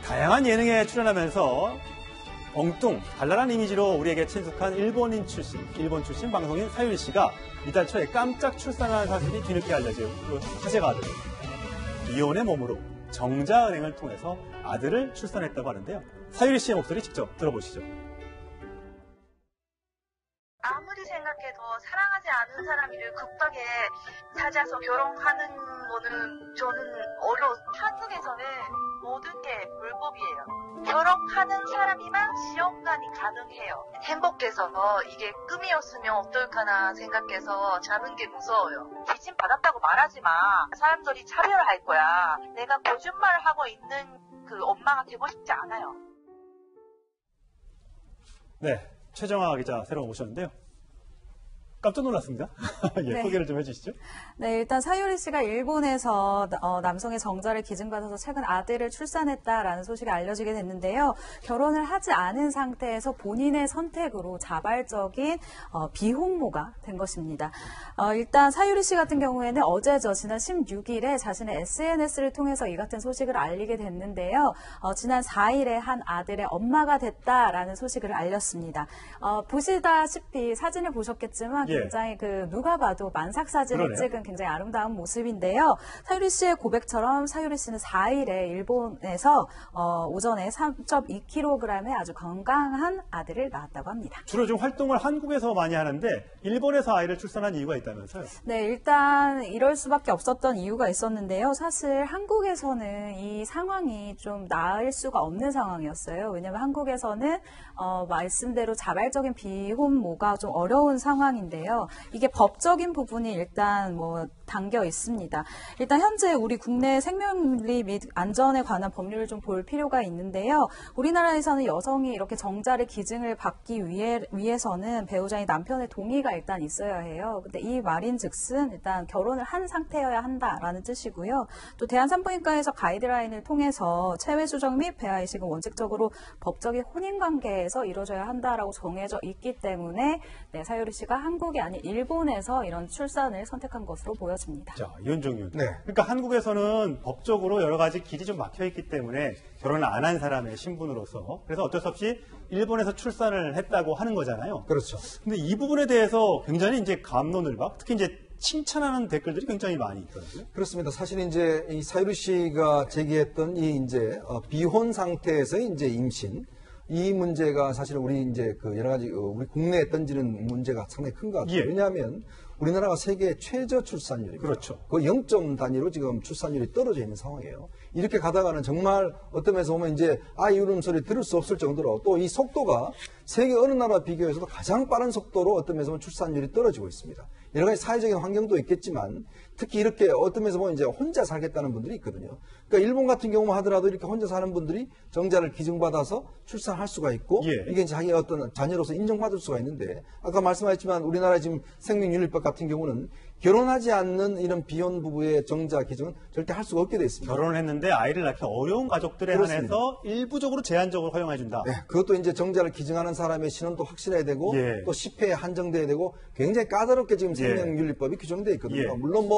다양한 예능에 출연하면서 엉뚱, 발랄한 이미지로 우리에게 친숙한 일본 출신 방송인 사유리 씨가 이달 초에 깜짝 출산한 사실이 뒤늦게 알려져 화제가 됐습니다. 이혼의 몸으로 정자은행을 통해서 아들을 출산했다고 하는데요. 사유리 씨의 목소리 직접 들어보시죠. 아무리 생각해도 사랑하지 않은 사람을 급하게 찾아서 결혼하는 거는 저는 어려워. 한국에서는 모든 게 불법이에요. 결혼하는 사람이만 시험관이 가능해요. 행복해서 이게 꿈이었으면 어떨까나 생각해서 자는 게 무서워요. 지침 받았다고 말하지 마. 사람들이 차별할 거야. 내가 거짓말을 하고 있는 그 엄마가 되고 싶지 않아요. 네, 최정아 기자 새로 오셨는데요. 깜짝 놀랐습니다. 예, 네. 소개를 좀 해주시죠. 네, 일단 사유리 씨가 일본에서 남성의 정자를 기증받아서 최근 아들을 출산했다라는 소식이 알려지게 됐는데요. 결혼을 하지 않은 상태에서 본인의 선택으로 자발적인 비혼모가 된 것입니다. 일단 사유리 씨 같은 경우에는 어제죠. 지난 16일에 자신의 SNS를 통해서 이 같은 소식을 알리게 됐는데요. 지난 4일에 한 아들의 엄마가 됐다라는 소식을 알렸습니다. 보시다시피 사진을 보셨겠지만 굉장히 누가 봐도 만삭 사진을 그러네요. 찍은 굉장히 아름다운 모습인데요. 사유리 씨의 고백처럼 사유리 씨는 4일에 일본에서 오전에 3.2kg의 아주 건강한 아들을 낳았다고 합니다. 주로 좀 활동을 한국에서 많이 하는데 일본에서 아이를 출산한 이유가 있다면서요? 네, 일단 이럴 수밖에 없었던 이유가 있었는데요. 사실 한국에서는 이 상황이 좀 나을 수가 없는 상황이었어요. 왜냐하면 한국에서는 말씀대로 자발적인 비혼모가 좀 어려운 상황인데요. 이게 법적인 부분이 일단 담겨 있습니다. 일단 현재 우리 국내 생명윤리 및 안전에 관한 법률을 좀 볼 필요가 있는데요. 우리나라에서는 여성이 이렇게 정자를 기증을 받기 위해서는 배우자의 남편의 동의가 일단 있어야 해요. 근데 이 말인즉슨 일단 결혼을 한 상태여야 한다라는 뜻이고요. 또 대한산부인과에서 가이드라인을 통해서 체외 수정 및 배아 이식은 원칙적으로 법적인 혼인 관계에서 이루어져야 한다라고 정해져 있기 때문에 사유리 씨가 한국이 아닌 일본에서 이런 출산을 선택한 것으로 보여집니다. 자, 이현종 의원. 네. 그러니까 한국에서는 법적으로 여러 가지 길이 좀 막혀 있기 때문에 결혼을 안 한 사람의 신분으로서 그래서 어쩔 수 없이 일본에서 출산을 했다고 하는 거잖아요. 그렇죠. 근데 이 부분에 대해서 굉장히 이제 갑론을박, 특히 이제 칭찬하는 댓글들이 굉장히 많이 있더라고요. 그렇습니다. 사실 이제 이 사유리 씨가 제기했던 이 이제 비혼 상태에서 이제 임신 이 문제가 사실 우리 이제 여러 가지 우리 국내에 던지는 문제가 상당히 큰 것 같아요. 예. 왜냐하면 우리나라가 세계 최저 출산율입니다. 그렇죠. 그 0점 단위로 지금 출산율이 떨어져 있는 상황이에요. 이렇게 가다가는 정말 어떤 면에서 보면 이제 아이 울음소리 들을 수 없을 정도로 또 이 속도가 세계 어느 나라 비교해서도 가장 빠른 속도로 어떤 면에서 보면 출산율이 떨어지고 있습니다. 여러 가지 사회적인 환경도 있겠지만 특히 이렇게 어떤 면에서 보면 이제 혼자 살겠다는 분들이 있거든요. 그러니까 일본 같은 경우만 하더라도 이렇게 혼자 사는 분들이 정자를 기증받아서 출산할 수가 있고 예. 이게 자기의 어떤 자녀로서 인정받을 수가 있는데 아까 말씀하셨지만 우리나라 지금 생명윤리법 같은 경우는 결혼하지 않는 이런 비혼 부부의 정자 기증은 절대 할 수가 없게 돼 있습니다. 결혼을 했는데 아이를 낳기 어려운 가족들에 그렇습니다. 한해서 일부적으로 제한적으로 허용해준다. 네, 그것도 이제 정자를 기증하는 사람의 신원도 확실해야 되고 예. 또 10회에 한정돼야 되고 굉장히 까다롭게 지금 생명윤리법이 규정되어 있거든요. 예. 물론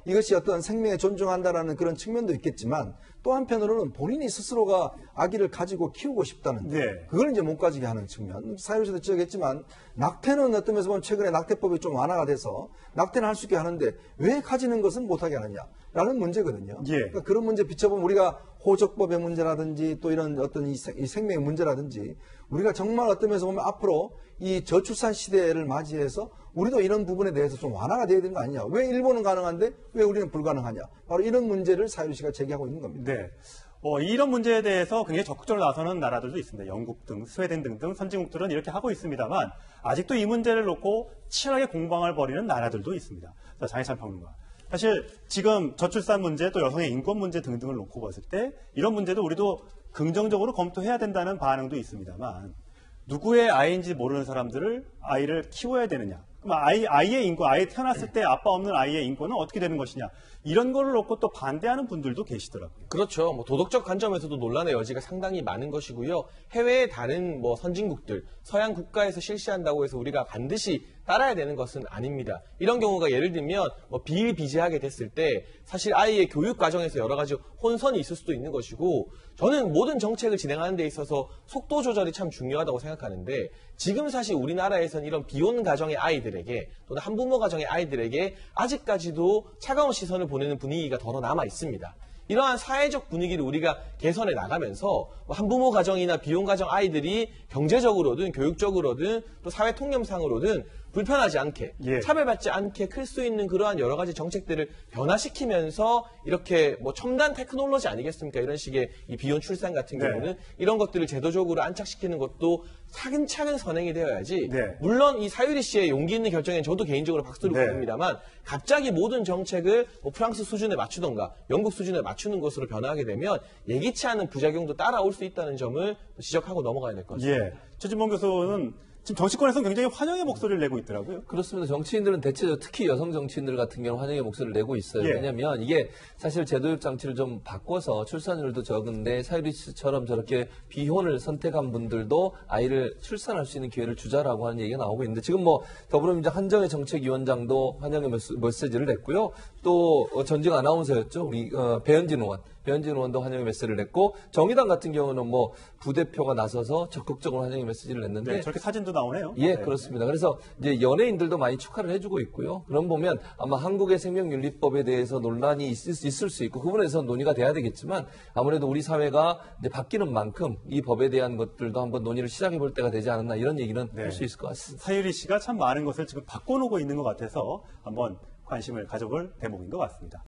이것이 어떤 생명에 존중한다라는 그런 측면도 있겠지만 또 한편으로는 본인이 스스로가 아기를 가지고 키우고 싶다는 네. 그걸 이제 못 가지게 하는 측면. 사유리에서도 지적했지만 낙태는 어떤 면에서 보면 최근에 낙태법이 좀 완화가 돼서 낙태는 할 수 있게 하는데 왜 가지는 것은 못하게 하느냐라는 문제거든요. 예. 그러니까 그런 문제 비춰보면 우리가 호적법의 문제라든지 또 이런 어떤 이 생명의 문제라든지 우리가 정말 어떤 면에서 보면 앞으로 이 저출산 시대를 맞이해서 우리도 이런 부분에 대해서 좀 완화가 돼야 되는 거 아니냐. 왜 일본은 가능한데 왜 우리는 불가능하냐. 바로 이런 문제를 사유리 씨가 제기하고 있는 겁니다. 네. 이런 문제에 대해서 굉장히 적극적으로 나서는 나라들도 있습니다. 영국 등 스웨덴 등등 선진국들은 이렇게 하고 있습니다만 아직도 이 문제를 놓고 치열하게 공방을 벌이는 나라들도 있습니다. 자, 장혜찬 평론가. 사실 지금 저출산 문제 또 여성의 인권 문제 등등을 놓고 봤을 때 이런 문제도 우리도 긍정적으로 검토해야 된다는 반응도 있습니다만 누구의 아이인지 모르는 사람들을 아이를 키워야 되느냐. 그럼 아이의 인권, 아이 태어났을 때 아빠 없는 아이의 인권은 어떻게 되는 것이냐. 이런 거를 놓고 또 반대하는 분들도 계시더라고요. 그렇죠. 도덕적 관점에서도 논란의 여지가 상당히 많은 것이고요. 해외의 다른 선진국들, 서양 국가에서 실시한다고 해서 우리가 반드시 따라야 되는 것은 아닙니다. 이런 경우가 예를 들면 뭐 비일비재하게 됐을 때 사실 아이의 교육 과정에서 여러 가지 혼선이 있을 수도 있는 것이고 저는 모든 정책을 진행하는 데 있어서 속도 조절이 참 중요하다고 생각하는데 지금 사실 우리나라에서는 이런 비혼 가정의 아이들에게 또는 한부모 가정의 아이들에게 아직까지도 차가운 시선을 보내는 분위기가 덜어 남아 있습니다. 이러한 사회적 분위기를 우리가 개선해 나가면서 한부모 가정이나 비혼 가정 아이들이 경제적으로든 교육적으로든 또 사회 통념상으로든 불편하지 않게 예. 차별받지 않게 클 수 있는 그러한 여러 가지 정책들을 변화시키면서 이렇게 뭐 첨단 테크놀로지 아니겠습니까? 이런 식의 이 비혼 출산 같은 네. 경우는 이런 것들을 제도적으로 안착시키는 것도 차근차근 선행이 되어야지 네. 물론 이 사유리 씨의 용기 있는 결정에 저도 개인적으로 박수를 네. 보냅니다만 갑자기 모든 정책을 뭐 프랑스 수준에 맞추던가 영국 수준에 맞추는 것으로 변화하게 되면 예기치 않은 부작용도 따라올 수 있다는 점을 지적하고 넘어가야 될 것 같습니다. 예. 최진봉 교수는 지금 정치권에서 굉장히 환영의 목소리를 내고 있더라고요. 그렇습니다. 정치인들은 대체적으로 특히 여성 정치인들 같은 경우는 환영의 목소리를 내고 있어요. 예. 왜냐하면 이게 사실 제도육 장치를 좀 바꿔서 출산율도 적은데 사유리 씨처럼 저렇게 비혼을 선택한 분들도 아이를 출산할 수 있는 기회를 주자라고 하는 얘기가 나오고 있는데 지금 뭐 더불어민주당 한정혜 정책위원장도 환영의 메시지를 냈고요. 또 전직 아나운서였죠. 우리 배현진 의원도 환영의 메시지를 냈고 정의당 같은 경우는 뭐 부대표가 나서서 적극적으로 환영의 메시지를 냈는데 네, 저렇게 사진도 나오네요. 예, 네. 그렇습니다. 그래서 이제 연예인들도 많이 축하를 해주고 있고요. 그런 보면 아마 한국의 생명윤리법에 대해서 논란이 있을 수 있고 그 부분에서 논의가 돼야 되겠지만 아무래도 우리 사회가 이제 바뀌는 만큼 이 법에 대한 것들도 한번 논의를 시작해 볼 때가 되지 않았나 이런 얘기는 네. 할 수 있을 것 같습니다. 사유리 씨가 참 많은 것을 지금 바꿔놓고 있는 것 같아서 한번 관심을 가져볼 대목인 것 같습니다.